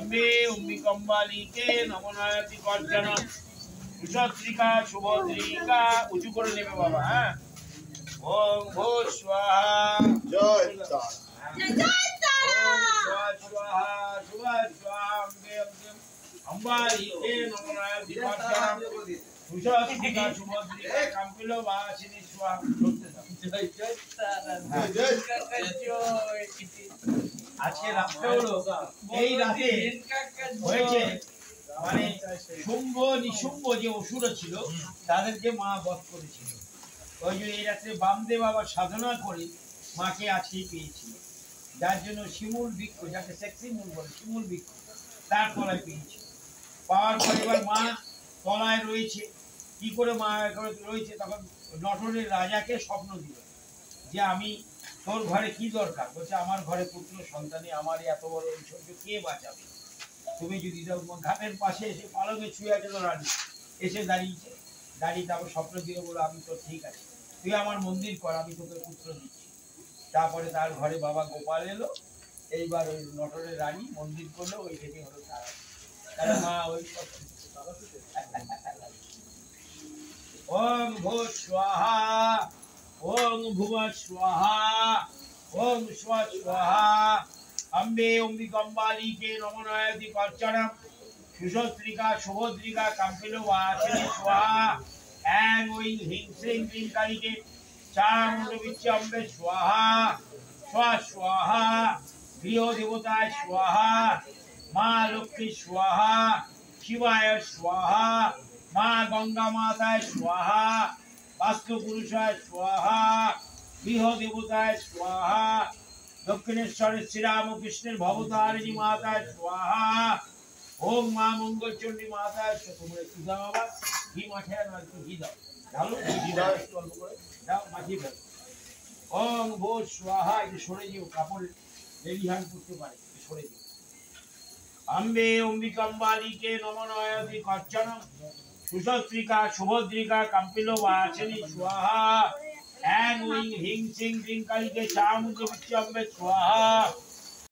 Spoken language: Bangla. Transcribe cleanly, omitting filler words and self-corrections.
अम्बे अम्बिकम्बालिके नमो नयति गर्जनम सुशस्त्रिका सुभद्रिका उঁচু করে নেবে বাবা হ্যাঁ ओम भो स्वाहा जय तारा जय तारा स्वाहा स्वाहा स्वाहा अम्बे अम्बालिके नमो नयति गर्जनम सुशस्त्रिका सुभद्रिका कंपिलो वासिनी स्वाहा जय जय तारा जय আজকে রাতটা হলো এই রাতে হয়েছে মানে শুম্ভ নিশুম্ভ যে অসুর ছিল তাদেরকে মা বধ করেছিল ওই যে এই রাতে বামদেব বাবা সাধনা করে মাকে আজকেই পেয়েছিল যার জন্য শিমুল বৃক্ষ যাকে সেক্সি মূল বলে শিমুল বৃক্ষ তার তলায় পেয়েছিল পাওয়ার পর এবার মা তলায় রয়েছে কি করে মা রয়েছে তখন নটরের রাজাকে স্বপ্ন দিল যে আমি তোর ঘরে কি দরকার বলছে আমার ঘরে পুত্র সন্তানে আমার এত বড় ঐশ্বর্য কে বাঁচাবে তুমি যদি ঘাটের পাশে এসে পালকে শুয়ে আছে তো রানী এসে দাঁড়িয়েছে দাঁড়িয়ে তারপর স্বপ্ন দিয়ে বলো আমি তো ঠিক আছে তুই আমার মন্দির কর আমি তোকে পুত্র দিচ্ছি তারপরে তার ঘরে বাবা গোপাল এলো এইবার ওই নটরের রানী মন্দির করলো ওই থেকে হলো তারা তারা মা ওই ওম ভূ স্বাহা ओम भुवः स्वाहा ओम स्वा स्वाहा अम्बे अम्बिकम्बालिके नमो नयति गर्जनम सुशस्त्रिका सुभद्रिका कंपिलो वासिनी स्वाहा ऐं ओं ह्रीं श्रीं क्लीं कालिके चामुण्डविच्च अम्बे स्वाहा स्वा स्वाहा गृह देवताय स्वाहा माँ लक्ष्मी स्वाहा शिवाय स्वाहा माँ गंगा माताय स्वाहा वास्तु पुरुषाय स्वाहा गृह देवताय स्वाहा दक्षिणेश्वर श्री राम कृष्ण भवतारिणी माताय स्वाहा ओम मां मंगलचंडी माताय তোমরা কি দাও বাবা কি মাঠে আর কি দাও ভালো কি দাও একটু অল্প করে দাও মাঝি দাও ওম ভো স্বাহা এই সরে দিও কাপড় রেডি হ্যান্ড করতে পারে সরে দিও अम्बे अम्बिकम्बालिके नमो नयति गर्जनम सुशस्त्रिका सुभद्रिका कंपिलो वासिनी स्वाहा ऐं ओं ह्रीं श्रीं क्लीं कालिके चामुण्डविच्च अम्बे स्वाहा